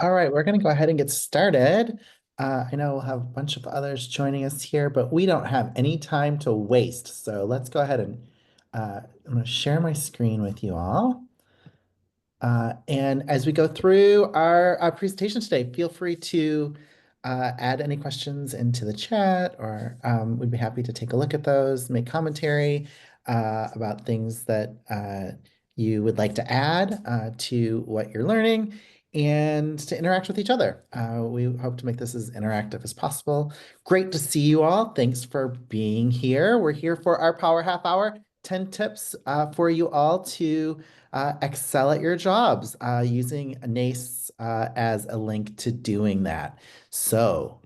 All right, we're going to go ahead and get started. I know we'll have a bunch of others joining us here, but we don't have any time to waste. So let's go ahead and I'm going to share my screen with you all. And as we go through our presentation today, feel free to add any questions into the chat, or we'd be happy to take a look at those, make commentary about things that you would like to add to what you're learning, and to interact with each other. We hope to make this as interactive as possible. Great to see you all. Thanks for being here. We're here for our Power Half Hour, 10 tips for you all to excel at your jobs using NACE as a link to doing that. So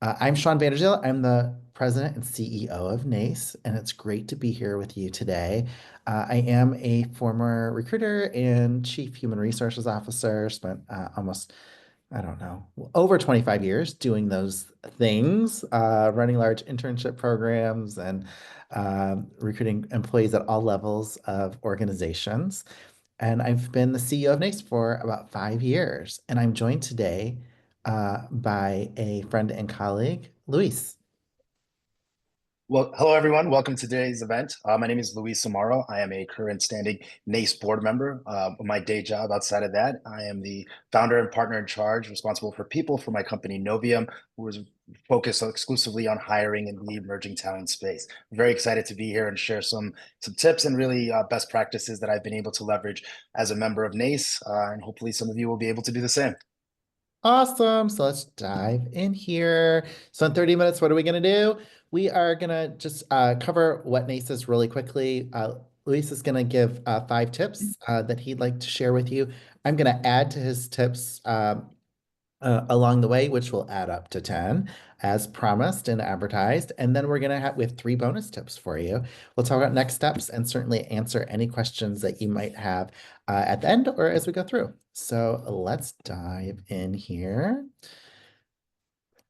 I'm Sean Vanderziel. I'm the president and CEO of NACE, and it's great to be here with you today. I am a former recruiter and chief human resources officer, spent almost, I don't know, over 25 years doing those things, running large internship programs and recruiting employees at all levels of organizations. And I've been the CEO of NACE for about 5 years. And I'm joined today by a friend and colleague, Luis. Well, hello everyone. Welcome to today's event. My name is Luis Amaro. I am a current standing NACE board member. My day job outside of that, I am the founder and partner in charge, responsible for people for my company Novium, who is focused exclusively on hiring in the emerging talent space. I'm very excited to be here and share some tips and really best practices that I've been able to leverage as a member of NACE, and hopefully some of you will be able to do the same. Awesome. So let's dive in here. So in 30 minutes, what are we going to do? We are going to just cover what NACE is really quickly. Luis is going to give 5 tips that he'd like to share with you. I'm going to add to his tips along the way, which will add up to 10 as promised and advertised. And then we have 3 bonus tips for you. We'll talk about next steps and certainly answer any questions that you might have at the end or as we go through. So let's dive in here.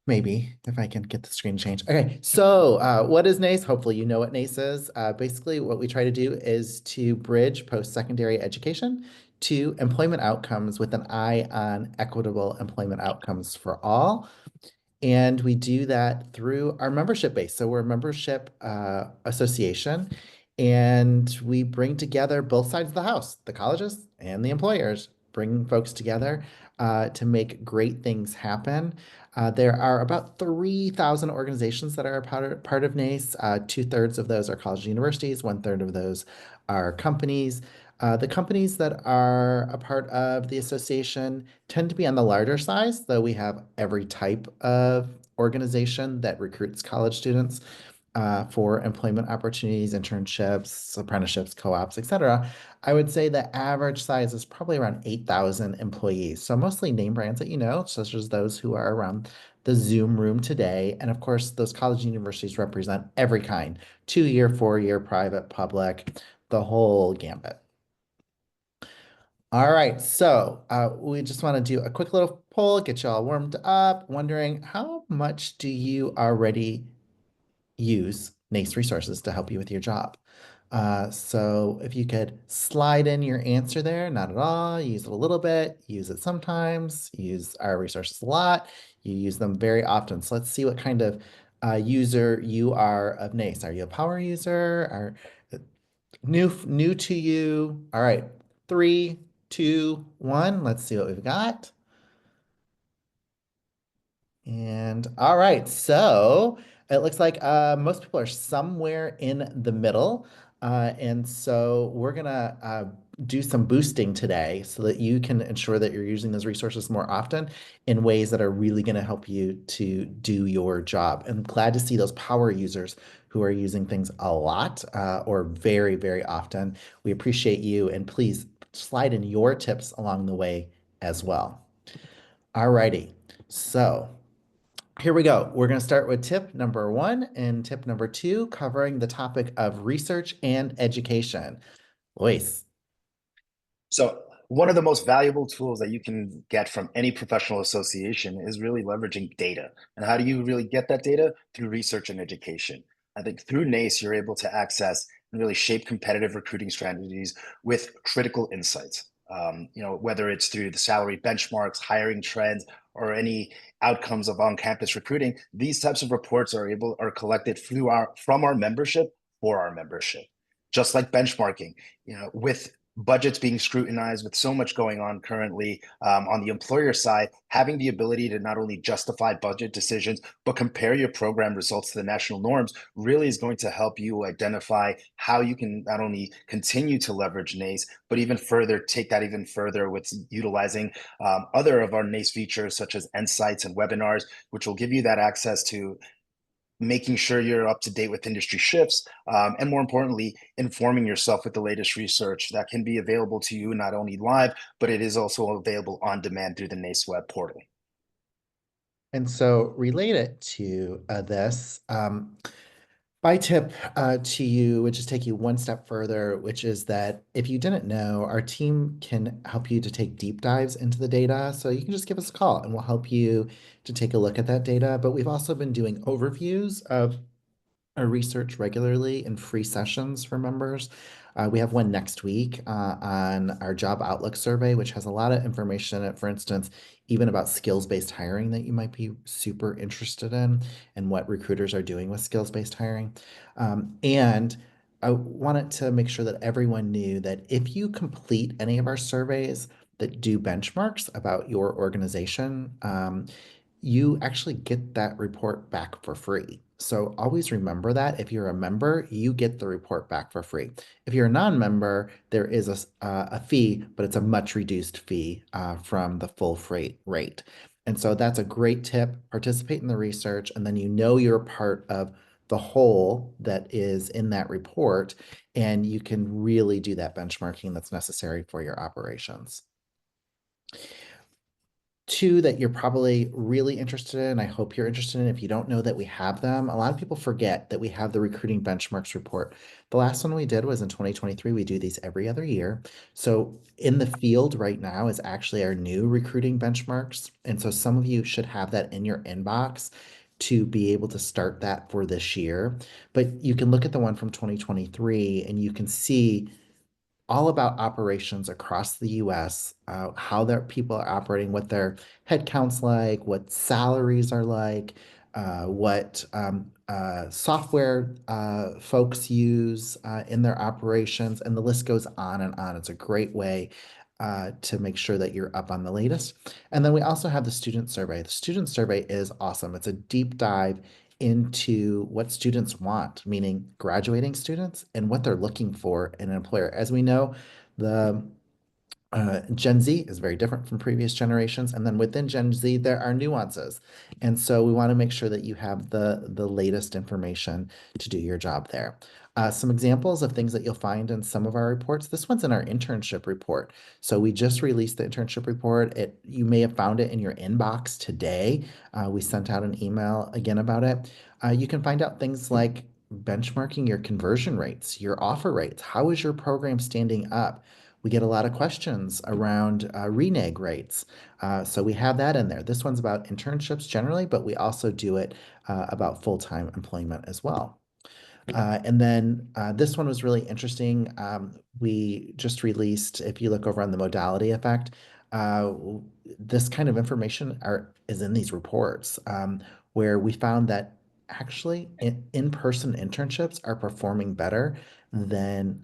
Maybe if I can get the screen changed. Okay, so what is NACE? Hopefully you know what NACE is. Basically, what we try to do is to bridge post-secondary education to employment outcomes with an eye on equitable employment outcomes for all. And we do that through our membership base. So we're a membership association, and we bring together both sides of the house, the colleges and the employers, bring folks together to make great things happen. There are about 3,000 organizations that are a part of NACE. 2/3 of those are colleges and universities, 1/3 of those are companies. The companies that are a part of the association tend to be on the larger size, though we have every type of organization that recruits college students for employment opportunities, internships, apprenticeships, co-ops, etc. I would say the average size is probably around 8,000 employees. So mostly name brands that you know, such as those who are around the Zoom room today. And of course, those college and universities represent every kind, 2-year, 4-year, private, public, the whole gambit. All right, so we just want to do a quick little poll, get you all warmed up, wondering how much do you already use NACE resources to help you with your job? So if you could slide in your answer there, not at all, use it a little bit, use it sometimes, use our resources a lot, you use them very often. So let's see what kind of user you are of NACE. Are you a power user? Are new to you? All right, 3, 2, 1. Let's see what we've got. And all right, so it looks like most people are somewhere in the middle. And so we're gonna do some boosting today so that you can ensure that you're using those resources more often in ways that are really gonna help you to do your job. And glad to see those power users who are using things a lot or very, very often. We appreciate you, and please slide in your tips along the way as well. All righty, so here we go. We're going to start with tip number 1 and tip number 2, covering the topic of research and education. Luis. So one of the most valuable tools that you can get from any professional association is really leveraging data. And how do you really get that data? Through research and education. I think through NACE, you're able to access and really shape competitive recruiting strategies with critical insights. whether it's through the salary benchmarks, hiring trends, or any outcomes of on-campus recruiting. These types of reports are collected from our membership for our membership. Just like benchmarking, with budgets being scrutinized, with so much going on currently on the employer side, having the ability to not only justify budget decisions, but compare your program results to the national norms really is going to help you identify how you can not only continue to leverage NACE, but even further take that even further with utilizing other of our NACE features, such as insights and webinars, which will give you that access to making sure you're up to date with industry shifts, and more importantly, informing yourself with the latest research that can be available to you not only live, but it is also available on demand through the NACE web portal. And so related to this, my tip to you would just take you one step further, which is that if you didn't know, our team can help you to take deep dives into the data. So you can just give us a call and we'll help you to take a look at that data. But we've also been doing overviews of our research regularly in free sessions for members. We have one next week on our job outlook survey, which has a lot of information in it, for instance, even about skills-based hiring that you might be super interested in and what recruiters are doing with skills-based hiring. And I wanted to make sure that everyone knew that if you complete any of our surveys that do benchmarks about your organization, you actually get that report back for free. So always remember that if you're a member, you get the report back for free. If you're a non-member, there is a fee, but it's a much reduced fee from the full freight rate. And so that's a great tip. Participate in the research, and then you know you're part of the whole that is in that report, and you can really do that benchmarking that's necessary for your operations. Two that you're probably really interested in. I hope you're interested in. If you don't know that we have them, a lot of people forget that we have the recruiting benchmarks report. The last one we did was in 2023. We do these every other year. So in the field right now is actually our new recruiting benchmarks. And so some of you should have that in your inbox to be able to start that for this year. But you can look at the one from 2023 and you can see all about operations across the US, how their people are operating, what their headcounts like, what salaries are like, what software folks use in their operations, and the list goes on and on. It's a great way to make sure that you're up on the latest. And then we also have the student survey. The student survey is awesome. It's a deep dive into what students want, meaning graduating students and what they're looking for in an employer. As we know, the Gen Z is very different from previous generations, and then within Gen Z, there are nuances. And so we want to make sure that you have the latest information to do your job there. Some examples of things that you'll find in some of our reports. This one's in our internship report. So we just released the internship report. You may have found it in your inbox today. We sent out an email again about it. You can find out things like benchmarking your conversion rates, your offer rates. How is your program standing up? We get a lot of questions around renege rates. So we have that in there. This one's about internships generally, but we also do it about full-time employment as well. And then this one was really interesting. We just released, if you look over on the modality effect, uh, this kind of information is in these reports where we found that actually in-person internships are performing better than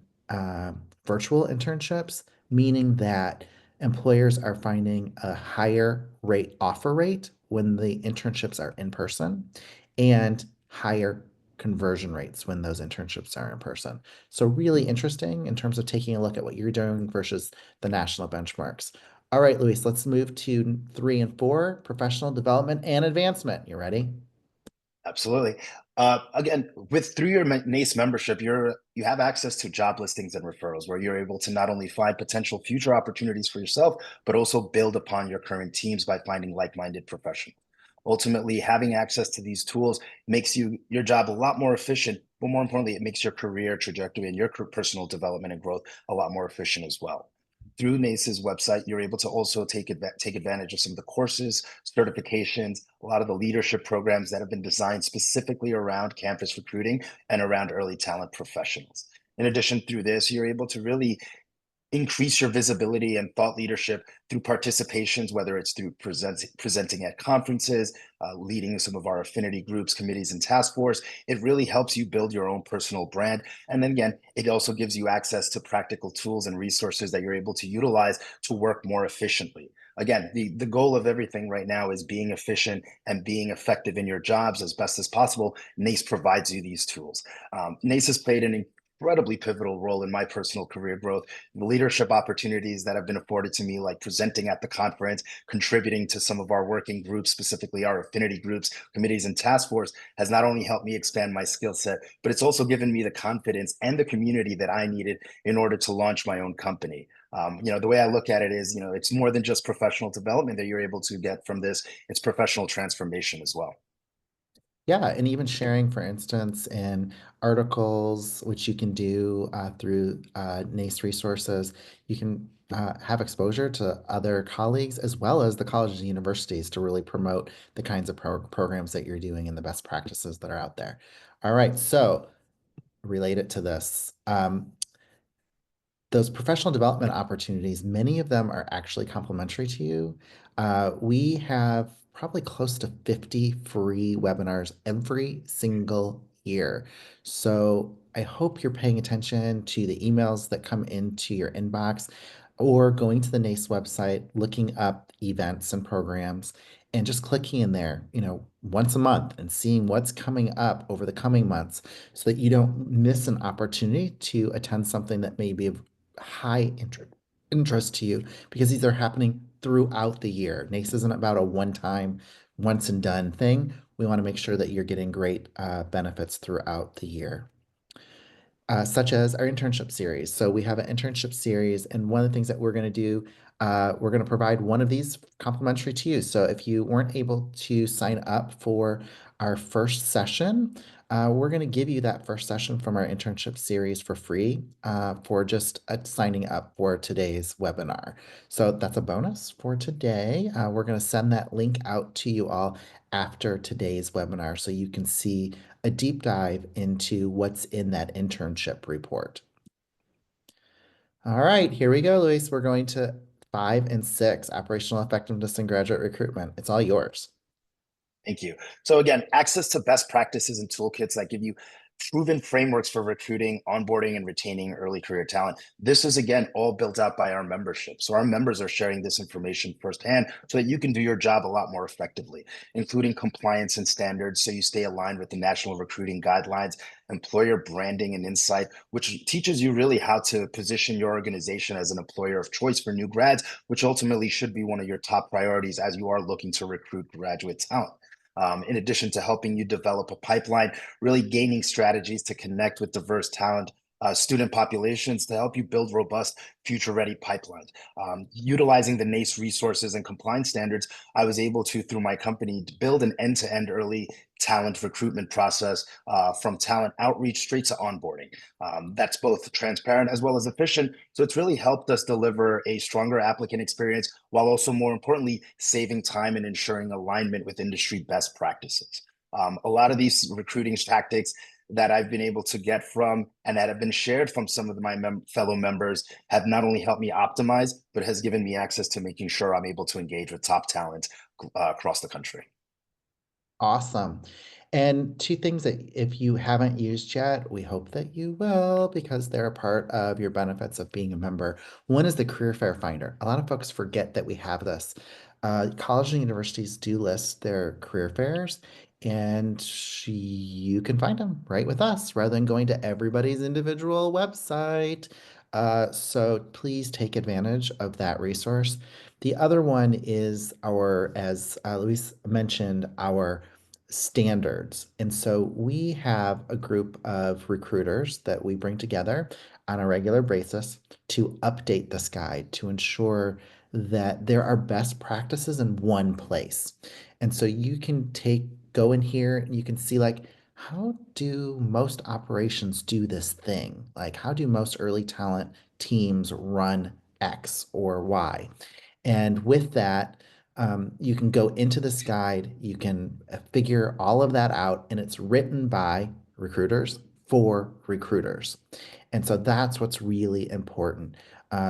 virtual internships, meaning that employers are finding a higher rate offer rate when the internships are in person and higher conversion rates when those internships are in person. So really interesting in terms of taking a look at what you're doing versus the national benchmarks. All right, Luis, let's move to 3 and 4, professional development and advancement. You ready? Absolutely. Again, through your NACE membership, you have access to job listings and referrals, where you're able to not only find potential future opportunities for yourself, but also build upon your current teams by finding like-minded professionals. Ultimately, having access to these tools makes your job a lot more efficient, but more importantly, it makes your career trajectory and your personal development and growth a lot more efficient as well. Through NACE's website, you're able to also take advantage of some of the courses, certifications, a lot of the leadership programs that have been designed specifically around campus recruiting and around early talent professionals. In addition, through this, you're able to really increase your visibility and thought leadership through participations, whether it's through presenting at conferences, leading some of our affinity groups, committees, and task force. It really helps you build your own personal brand. And then again, it also gives you access to practical tools and resources that you're able to utilize to work more efficiently. Again, the goal of everything right now is being efficient and being effective in your jobs as best as possible. NACE provides you these tools. NACE has played an incredibly pivotal role in my personal career growth. The leadership opportunities that have been afforded to me, like presenting at the conference, contributing to some of our working groups, specifically our affinity groups, committees, and task force, has not only helped me expand my skill set, but it's also given me the confidence and the community that I needed in order to launch my own company. The way I look at it is, it's more than just professional development that you're able to get from this. It's professional transformation as well. Yeah, and even sharing, for instance, in articles, which you can do through NACE resources, you can have exposure to other colleagues as well as the colleges and universities to really promote the kinds of programs that you're doing and the best practices that are out there. All right, so related to this. Those professional development opportunities, many of them are actually complementary to you. We have probably close to 50 free webinars every single year. So I hope you're paying attention to the emails that come into your inbox or going to the NACE website, looking up events and programs, and just clicking in there, once a month and seeing what's coming up over the coming months so that you don't miss an opportunity to attend something that may be of high interest to you because these are happening throughout the year. NACE isn't about a one-time, once and done thing. We want to make sure that you're getting great benefits throughout the year. Such as our internship series. So we have an internship series, and one of the things that we're going to do, we're going to provide one of these complimentary to you. So if you weren't able to sign up for our first session, we're going to give you that first session from our internship series for free for just signing up for today's webinar. So that's a bonus for today. We're going to send that link out to you all after today's webinar so you can see a deep dive into what's in that internship report. All right, here we go, Luis. We're going to 5 and 6, operational effectiveness and graduate recruitment. It's all yours. Thank you. So again, access to best practices and toolkits that give you proven frameworks for recruiting, onboarding, and retaining early career talent. This is again all built out by our membership. So our members are sharing this information firsthand so that you can do your job a lot more effectively, including compliance and standards so you stay aligned with the national recruiting guidelines, employer branding and insight, which teaches you really how to position your organization as an employer of choice for new grads, which ultimately should be one of your top priorities as you are looking to recruit graduate talent. In addition to helping you develop a pipeline, really gaining strategies to connect with diverse talent, student populations to help you build robust future ready pipelines. Utilizing the NACE resources and compliance standards, I was able to, through my company, build an end-to-end early talent recruitment process from talent outreach straight to onboarding. That's both transparent as well as efficient. So it's really helped us deliver a stronger applicant experience while also, more importantly, saving time and ensuring alignment with industry best practices. A lot of these recruiting tactics that I've been able to get from and that have been shared from some of my fellow members have not only helped me optimize, but has given me access to making sure I'm able to engage with top talent across the country. Awesome. And two things that if you haven't used yet, we hope that you will because they're a part of your benefits of being a member. One is the Career Fair Finder. A lot of folks forget that we have this. Colleges and universities do list their career fairs, and you can find them right with us rather than going to everybody's individual website. So please take advantage of that resource. The other one is as Luis mentioned, our standards. And so we have a group of recruiters that we bring together on a regular basis to update this guide to ensure that there are best practices in one place. And so you can go in here and you can see like, how do most operations do this thing? Like, how do most early talent teams run X or Y? And with that, you can go into this guide, you can figure all of that out, and it's written by recruiters for recruiters. And so that's what's really important.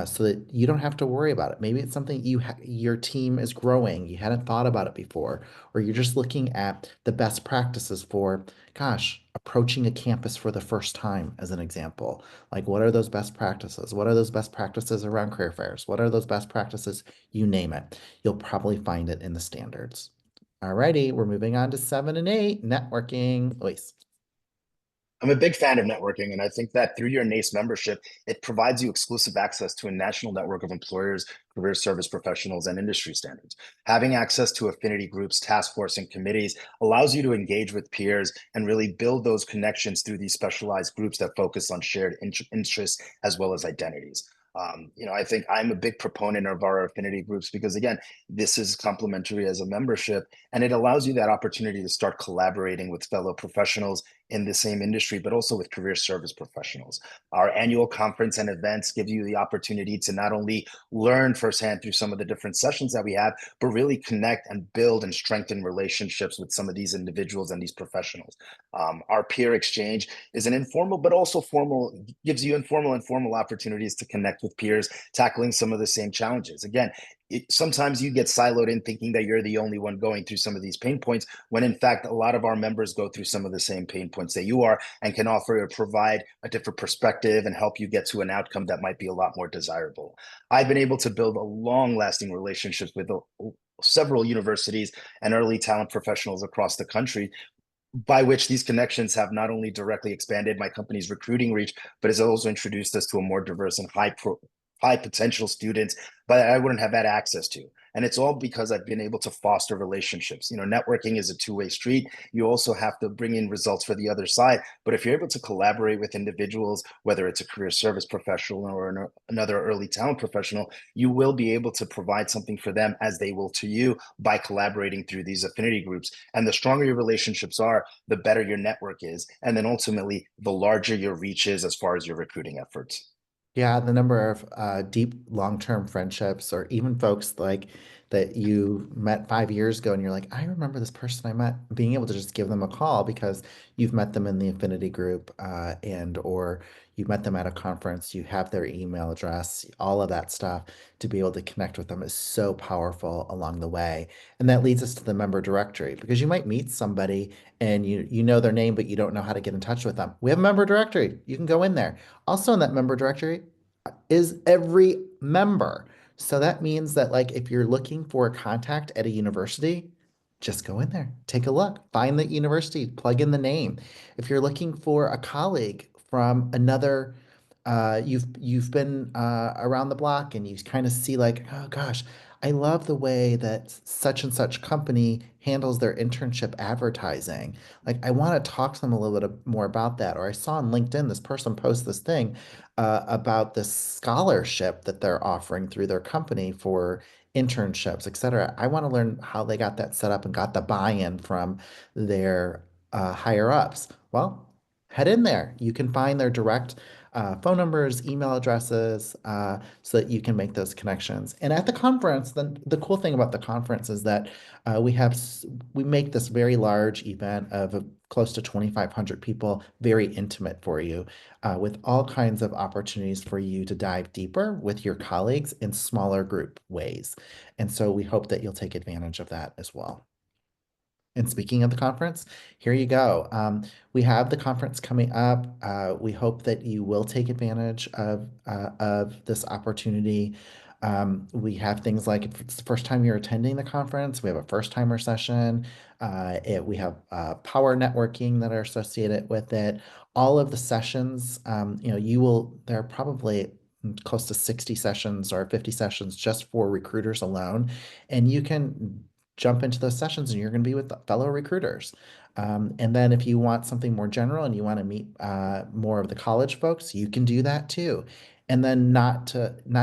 so that you don't have to worry about it. Maybe it's something your team is growing, you hadn't thought about it before, or you're just looking at the best practices for, gosh, approaching a campus for the first time, as an example. Like, what are those best practices? What are those best practices around career fairs? What are those best practices? You name it. You'll probably find it in the standards. Alrighty, we're moving on to 7 and 8, networking. Luis. I'm a big fan of networking, and I think that through your NACE membership, it provides you exclusive access to a national network of employers, career service professionals, and industry standards. Having access to affinity groups, task force, and committees allows you to engage with peers and really build those connections through these specialized groups that focus on shared interests as well as identities. I think I'm a big proponent of our affinity groups because, again, this is complimentary as a membership, and it allows you that opportunity to start collaborating with fellow professionals in the same industry, but also with career service professionals. Our annual conference and events give you the opportunity to not only learn firsthand through some of the different sessions that we have, but really connect and build and strengthen relationships with some of these individuals and these professionals. Our peer exchange is an informal, but also formal, gives you informal and formal opportunities to connect with peers tackling some of the same challenges. Again, sometimes you get siloed in thinking that you're the only one going through some of these pain points, when in fact, a lot of our members go through some of the same pain points that you are and can offer or provide a different perspective and help you get to an outcome that might be a lot more desirable. I've been able to build a long lasting relationships with several universities and early talent professionals across the country, by which these connections have not only directly expanded my company's recruiting reach, but has also introduced us to a more diverse and high potential students but I wouldn't have had access to. And it's all because I've been able to foster relationships. Networking is a two-way street. You also have to bring in results for the other side. But if you're able to collaborate with individuals, whether it's a career service professional or another early talent professional, you will be able to provide something for them as they will to you by collaborating through these affinity groups. And the stronger your relationships are, the better your network is. And then ultimately, the larger your reach is as far as your recruiting efforts. Yeah, the number of deep, long-term friendships, or even folks like that you met 5 years ago, and you're like, I remember this person I met, being able to just give them a call because you've met them in the affinity group, and or you met them at a conference, you have their email address, all of that stuff to be able to connect with them is so powerful along the way. And that leads us to the member directory because you might meet somebody and you know their name, but you don't know how to get in touch with them. We have a member directory. You can go in there. Also in that member directory is every member. So that means that, like, if you're looking for a contact at a university, just go in there, take a look, find the university, plug in the name. If you're looking for a colleague from another, you've been around the block and you kind of see like, oh gosh, I love the way that such and such company handles their internship advertising. Like, I want to talk to them a little bit more about that. Or I saw on LinkedIn this person post this thing about this scholarship that they're offering through their company for internships, et cetera. I want to learn how they got that set up and got the buy-in from their higher ups. Well, head in there. You can find their direct phone numbers, email addresses, so that you can make those connections. And at the conference, then the cool thing about the conference is that we make this very large event of close to 2,500 people, very intimate for you, with all kinds of opportunities for you to dive deeper with your colleagues in smaller group ways. And so we hope that you'll take advantage of that as well. And speaking of the conference, here you go. We have the conference coming up. We hope that you will take advantage of this opportunity. We have things like, if it's the first time you're attending the conference, we have a first timer session. We have power networking that are associated with it. All of the sessions, there are probably close to 60 sessions or 50 sessions just for recruiters alone. And you can jump into those sessions and you're going to be with fellow recruiters. And then if you want something more general and you want to meet more of the college folks, you can do that too. And then not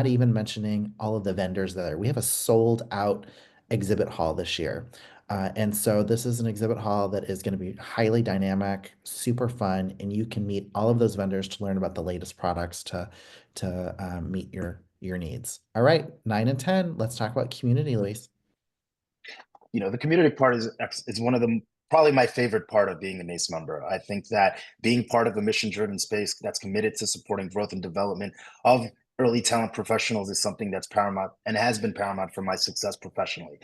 even mentioning all of the vendors that are. We have a sold out exhibit hall this year. And so this is an exhibit hall that is going to be highly dynamic, super fun, and you can meet all of those vendors to learn about the latest products to meet your needs. All right, 9 and 10. Let's talk about community, Luis. The community part is one of the probably my favorite part of being a NACE member. I think that being part of a mission driven space that's committed to supporting growth and development of early talent professionals is something that's paramount and has been paramount for my success professionally.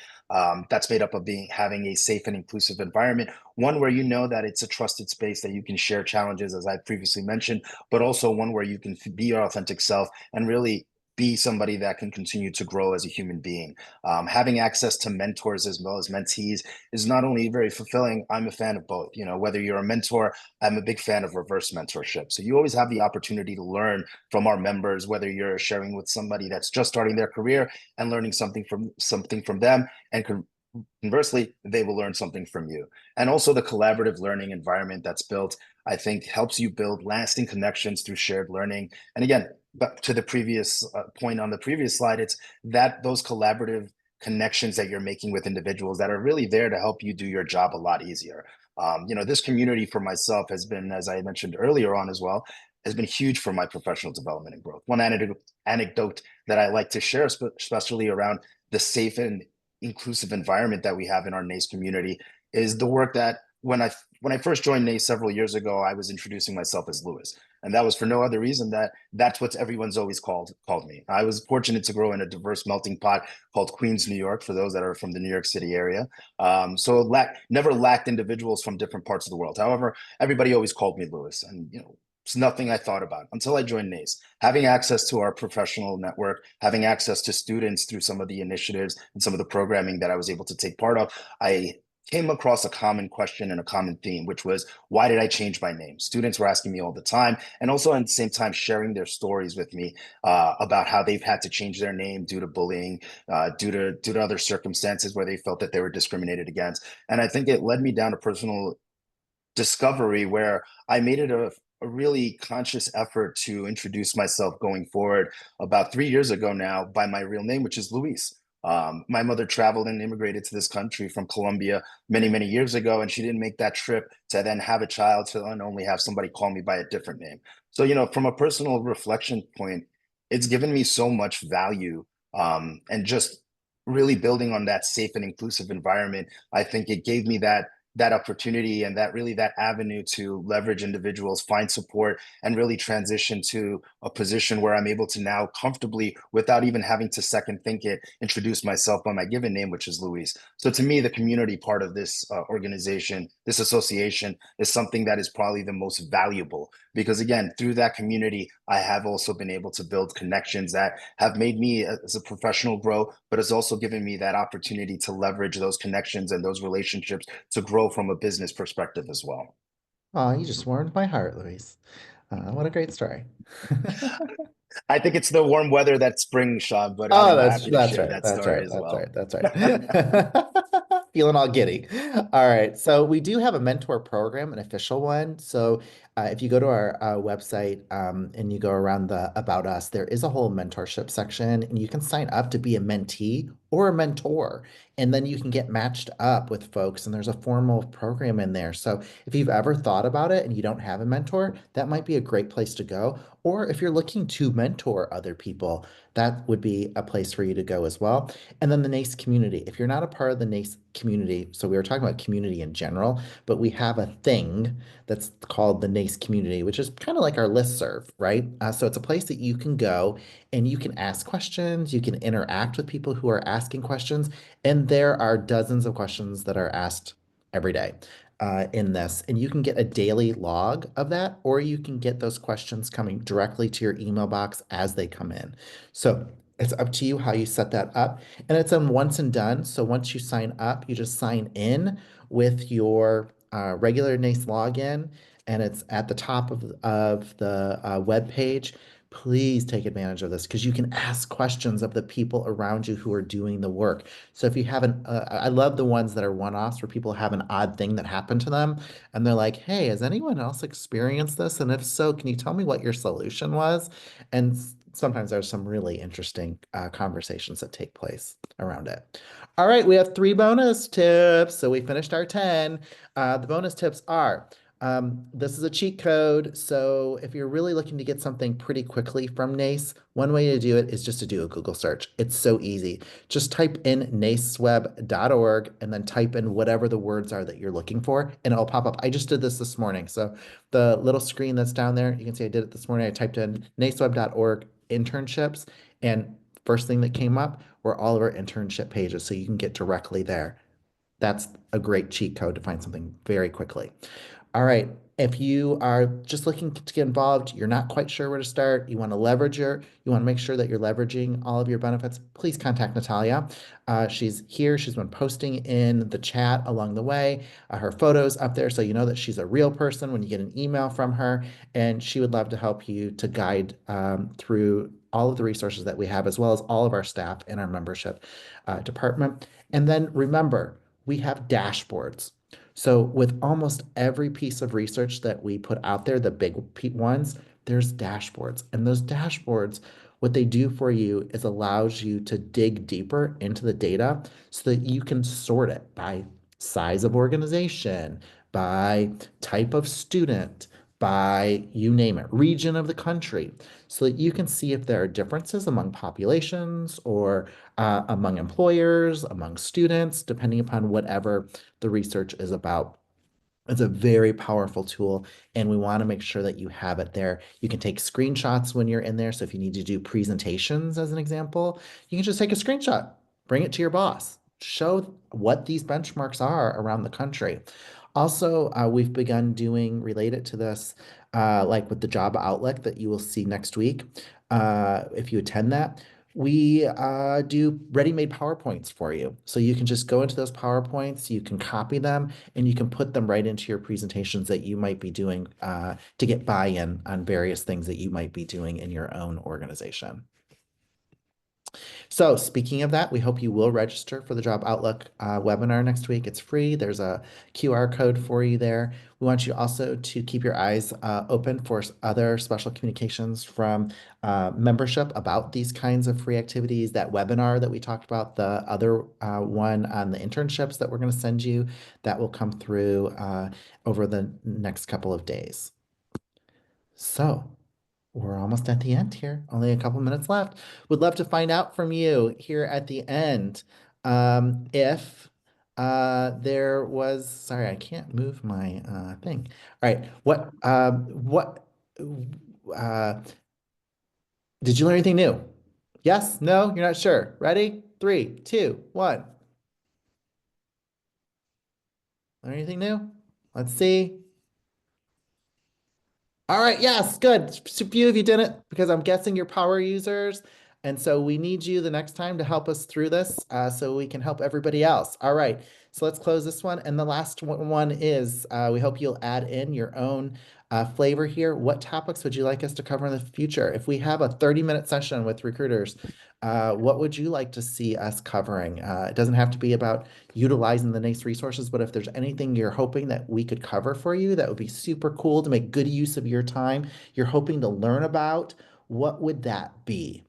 That's made up of being having a safe and inclusive environment, one where you know that it's a trusted space that you can share challenges, as I previously mentioned, but also one where you can be your authentic self and really be somebody that can continue to grow as a human being. Having access to mentors as well as mentees is not only very fulfilling. I'm a fan of both. You know, whether you're a mentor, I'm a big fan of reverse mentorship. So you always have the opportunity to learn from our members, whether you're sharing with somebody that's just starting their career and learning something from them, and conversely, they will learn something from you. And also the collaborative learning environment that's built, I think, helps you build lasting connections through shared learning. And again, back to the previous point on the previous slide, it's that those collaborative connections that you're making with individuals that are really there to help you do your job a lot easier. This community for myself has been, as I mentioned earlier on as well, has been huge for my professional development and growth. One anecdote that I like to share, especially around the safe and inclusive environment that we have in our NACE community, is the work that when I first joined NACE several years ago, I was introducing myself as Lewis, and that was for no other reason that that's what everyone's always called me. I was fortunate to grow in a diverse melting pot called Queens, New York, for those that are from the New York City area. So never lacked individuals from different parts of the world. However, everybody always called me Lewis, and it's nothing I thought about until I joined NACE. Having access to our professional network, having access to students through some of the initiatives and some of the programming that I was able to take part of, I came across a common question and a common theme, which was, why did I change my name? Students were asking me all the time, and also at the same time sharing their stories with me about how they've had to change their name due to bullying, due to other circumstances where they felt that they were discriminated against. And I think it led me down a personal discovery where I made it a really conscious effort to introduce myself going forward about 3 years ago now by my real name, which is Luis. My mother traveled and immigrated to this country from Colombia many, many years ago, and she didn't make that trip to then have a child to then only have somebody call me by a different name. So, from a personal reflection point, it's given me so much value, and just really building on that safe and inclusive environment. I think it gave me that opportunity and that avenue to leverage individuals, find support, and really transition to a position where I'm able to now comfortably, without even having to second think it, introduce myself by my given name, which is Luis. So to me, the community part of this organization, this association, is something that is probably the most valuable, because again, through that community, I have also been able to build connections that have made me as a professional grow, but has also given me that opportunity to leverage those connections and those relationships to grow from a business perspective as well. Oh, you just warmed my heart, Luis. What a great story. I think it's the warm weather that spring, Sean, but Oh, happy to that's share right. that That's story right. as That's well. right. That's right. Feeling all giddy. All right. So we do have a mentor program, an official one. So if you go to our website and you go around the About Us, there is a whole mentorship section, and you can sign up to be a mentee or a mentor. And then you can get matched up with folks, and there's a formal program in there. So if you've ever thought about it and you don't have a mentor, that might be a great place to go. Or if you're looking to mentor other people, that would be a place for you to go as well. And then the NACE community. If you're not a part of the NACE community, so we were talking about community in general, but we have a thing that's called the NACE community, which is kind of like our listserv, right? So it's a place that you can go and you can ask questions, you can interact with people who are asking questions, and there are dozens of questions that are asked every day. In this, and you can get a daily log of that, or you can get those questions coming directly to your email box as they come in. So it's up to you how you set that up. And it's a once and done. So once you sign up, you just sign in with your regular NACE login, and it's at the top of the web page. Please take advantage of this because you can ask questions of the people around you who are doing the work. So if you haven't, I love the ones that are one-offs where people have an odd thing that happened to them and they're like, hey, has anyone else experienced this? And if so, can you tell me what your solution was? And sometimes there's some really interesting conversations that take place around it. All right, we have 3 bonus tips. So we finished our 10. The bonus tips are this is a cheat code. So if you're really looking to get something pretty quickly from NACE, one way to do it is just to do a Google search. It's so easy. Just type in naceweb.org and then type in whatever the words are that you're looking for, and it'll pop up. I just did this morning. So the little screen that's down there, you can see I did it this morning. I typed in naceweb.org, internships. And first thing that came up were all of our internship pages. So you can get directly there. That's a great cheat code to find something very quickly. All right. If you are just looking to get involved, you're not quite sure where to start, you want to make sure that you're leveraging all of your benefits, please contact Natalia. She's here. She's been posting in the chat along the way, her photos up there. So you know that she's a real person when you get an email from her, and she would love to help you to guide through all of the resources that we have, as well as all of our staff in our membership department. And then remember, we have dashboards. So with almost every piece of research that we put out there, the big ones, there's dashboards. And those dashboards, what they do for you is allows you to dig deeper into the data so that you can sort it by size of organization, by type of student, by you name it, region of the country, so that you can see if there are differences among populations or among employers, among students, depending upon whatever the research is about. It's a very powerful tool, and we want to make sure that you have it there. You can take screenshots when you're in there. So if you need to do presentations, as an example, you can just take a screenshot, bring it to your boss, show what these benchmarks are around the country. Also, we've begun doing related to this, like with the job outlook that you will see next week, if you attend that. We do ready-made PowerPoints for you. So you can just go into those PowerPoints, you can copy them, and you can put them right into your presentations that you might be doing to get buy-in on various things that you might be doing in your own organization. So speaking of that, we hope you will register for the Job Outlook webinar next week. It's free. There's a QR code for you there. We want you also to keep your eyes open for other special communications from membership about these kinds of free activities. That webinar that we talked about, the other one on the internships that we're going to send you, that will come through over the next couple of days. So we're almost at the end here, only a couple minutes left. Would love to find out from you here at the end if there was, sorry, I can't move my thing. All right, what uh, did you learn anything new? Yes, no, you're not sure. Ready? Three, two, one. Learn anything new? Let's see. All right, yes, good. Just a few of you didn't because I'm guessing you're power users. And so we need you the next time to help us through this so we can help everybody else. All right, so let's close this one. And the last one is we hope you'll add in your own flavor here. What topics would you like us to cover in the future? If we have a 30-minute session with recruiters, what would you like to see us covering? It doesn't have to be about utilizing the NACE resources, but if there's anything you're hoping that we could cover for you, that would be super cool to make good use of your time, you're hoping to learn about, what would that be?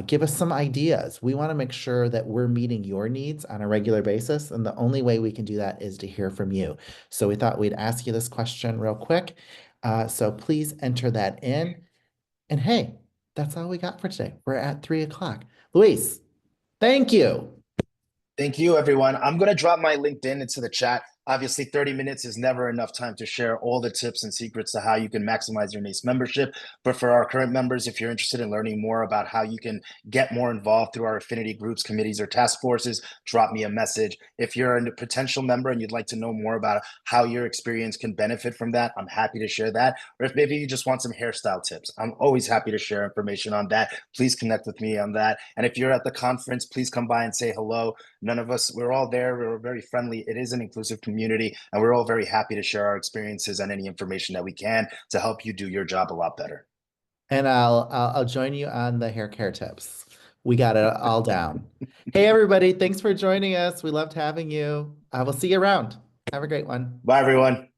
Give us some ideas. We want to make sure that we're meeting your needs on a regular basis, and the only way we can do that is to hear from you. So we thought we'd ask you this question real quick. So please enter that in. And hey, that's all we got for today. We're at 3 o'clock. Luis, thank you. Thank you, everyone. I'm going to drop my LinkedIn into the chat. Obviously, 30 minutes is never enough time to share all the tips and secrets to how you can maximize your NACE membership. But for our current members, if you're interested in learning more about how you can get more involved through our affinity groups, committees, or task forces, drop me a message. If you're a potential member and you'd like to know more about how your experience can benefit from that, I'm happy to share that. Or if maybe you just want some hairstyle tips, I'm always happy to share information on that. Please connect with me on that. And if you're at the conference, please come by and say hello. None of us, we're all there. We're very friendly. It is an inclusive community, and we're all very happy to share our experiences and any information that we can to help you do your job a lot better. And I'll join you on the hair care tips. We got it all down. Hey, everybody, thanks for joining us. We loved having you. We'll see you around. Have a great one. Bye, everyone.